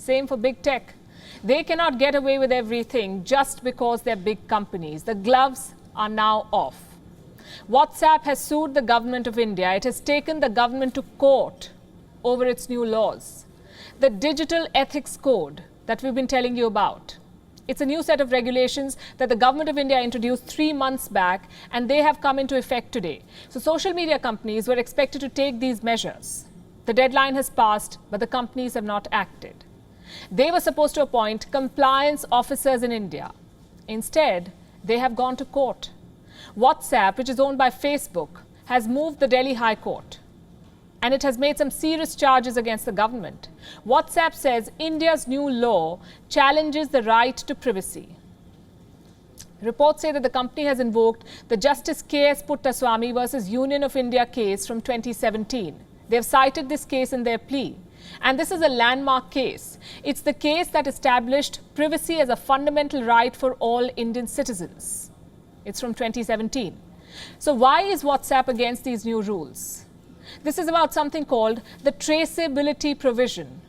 Same for big tech. They cannot get away with everything just because they're big companies. The gloves are now off. WhatsApp has sued the government of India. It has taken the government to court over its new laws. The Digital Ethics Code that we've been telling you about. It's a new set of regulations that the government of India introduced 3 months back, and they have come into effect today. So social media companies were expected to take these measures. The deadline has passed, but the companies have not acted. They were supposed to appoint compliance officers in India. Instead, they have gone to court. WhatsApp, which is owned by Facebook, has moved the Delhi High Court. And it has made some serious charges against the government. WhatsApp says India's new law challenges the right to privacy. Reports say that the company has invoked the Justice K.S. Puttaswamy versus Union of India case from 2017. They have cited this case in their plea. And this is a landmark case. It's the case that established privacy as a fundamental right for all Indian citizens. It's from 2017. So why is WhatsApp against these new rules? This is about something called the traceability provision.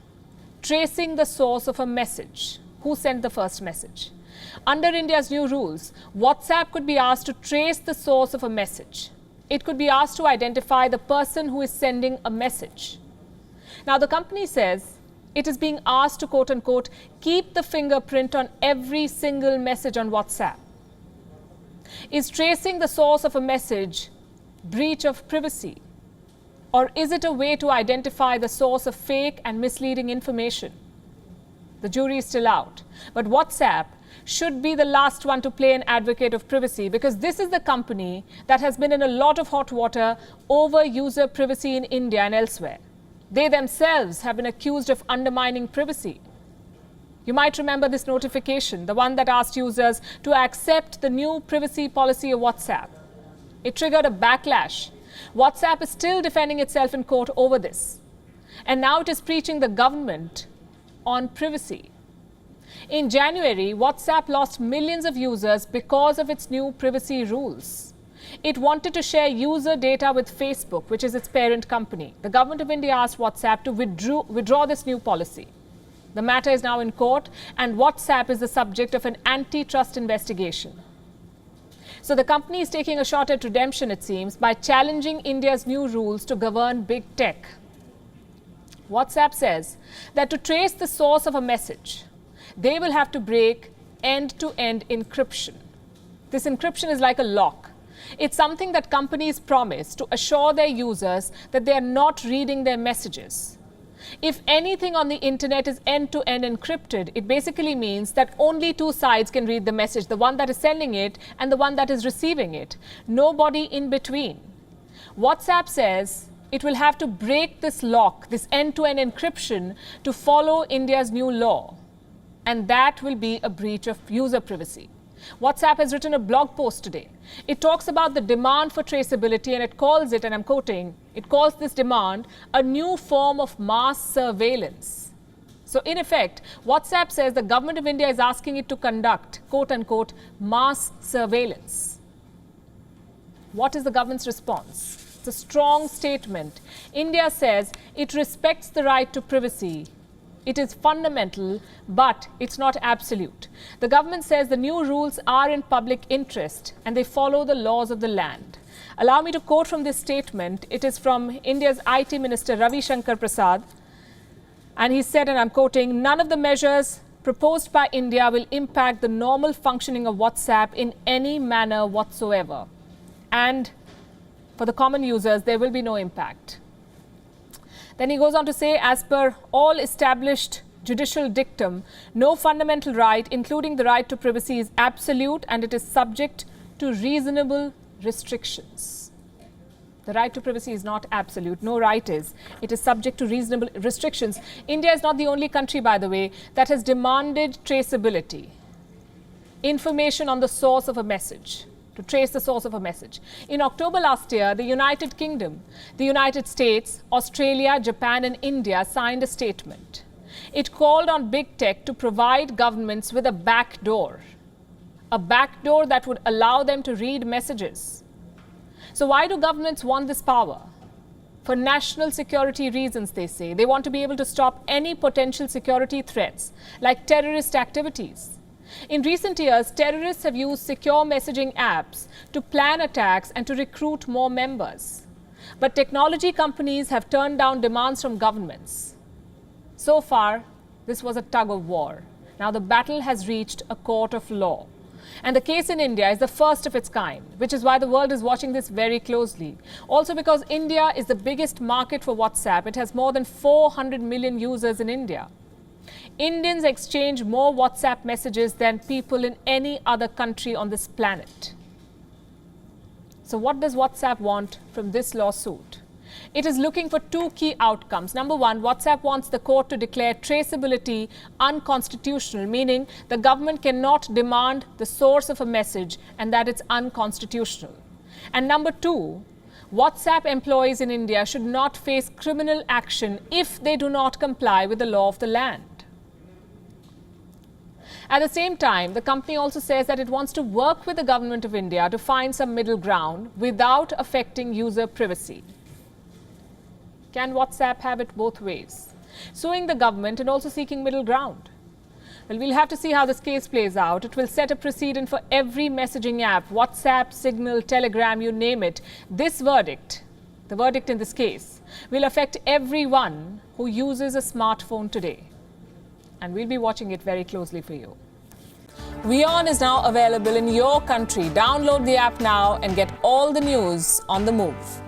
Tracing the source of a message. Who sent the first message? Under India's new rules, WhatsApp could be asked to trace the source of a message. It could be asked to identify the person who is sending a message. Now, the company says it is being asked to, quote unquote, keep the fingerprint on every single message on WhatsApp. Is tracing the source of a message breach of privacy? Or is it a way to identify the source of fake and misleading information? The jury is still out. But WhatsApp should be the last one to play an advocate of privacy, because this is the company that has been in a lot of hot water over user privacy in India and elsewhere. They themselves have been accused of undermining privacy. You might remember this notification, the one that asked users to accept the new privacy policy of WhatsApp. It triggered a backlash. WhatsApp is still defending itself in court over this. And now it is preaching the government on privacy. In January, WhatsApp lost millions of users because of its new privacy rules. It wanted to share user data with Facebook, which is its parent company. The government of India asked WhatsApp to withdraw this new policy. The matter is now in court, and WhatsApp is the subject of an antitrust investigation. So the company is taking a shot at redemption, it seems, by challenging India's new rules to govern big tech. WhatsApp says that to trace the source of a message, they will have to break end-to-end encryption. This encryption is like a lock. It's something that companies promise to assure their users that they are not reading their messages. If anything on the internet is end-to-end encrypted, it basically means that only two sides can read the message, the one that is sending it and the one that is receiving it. Nobody in between. WhatsApp says it will have to break this lock, this end-to-end encryption, to follow India's new law. And that will be a breach of user privacy. WhatsApp has written a blog post today. It talks about the demand for traceability, and it calls it, and I'm quoting, it calls this demand a new form of mass surveillance. So in effect, WhatsApp says the government of India is asking it to conduct, quote unquote, mass surveillance. What is the government's response? It's a strong statement. India says it respects the right to privacy. It is fundamental, but it's not absolute. The government says the new rules are in public interest and they follow the laws of the land. Allow me to quote from this statement. It is from India's IT Minister Ravi Shankar Prasad. And he said, and I'm quoting, none of the measures proposed by India will impact the normal functioning of WhatsApp in any manner whatsoever. And for the common users, there will be no impact. Then he goes on to say, as per all established judicial dictum, no fundamental right, including the right to privacy, is absolute and it is subject to reasonable restrictions. The right to privacy is not absolute. No right is. It is subject to reasonable restrictions. India is not the only country, by the way, that has demanded traceability. Information on the source of a message. To trace the source of a message. In October last year, the United Kingdom, the United States, Australia, Japan and India signed a statement. It called on big tech to provide governments with a backdoor that would allow them to read messages. So why do governments want this power? For national security reasons, they say. They want to be able to stop any potential security threats, like terrorist activities. In recent years, terrorists have used secure messaging apps to plan attacks and to recruit more members. But technology companies have turned down demands from governments. So far, this was a tug of war. Now the battle has reached a court of law. And the case in India is the first of its kind, which is why the world is watching this very closely. Also because India is the biggest market for WhatsApp. It has more than 400 million users in India. Indians exchange more WhatsApp messages than people in any other country on this planet. So what does WhatsApp want from this lawsuit? It is looking for two key outcomes. Number one, WhatsApp wants the court to declare traceability unconstitutional, meaning the government cannot demand the source of a message and that it's unconstitutional. And number two, WhatsApp employees in India should not face criminal action if they do not comply with the law of the land. At the same time, the company also says that it wants to work with the government of India to find some middle ground without affecting user privacy. Can WhatsApp have it both ways? Suing the government and also seeking middle ground? Well, we'll have to see how this case plays out. It will set a precedent for every messaging app, WhatsApp, Signal, Telegram, you name it. This verdict, the verdict in this case, will affect everyone who uses a smartphone today. And we'll be watching it very closely for you. WION is now available in your country. Download the app now and get all the news on the move.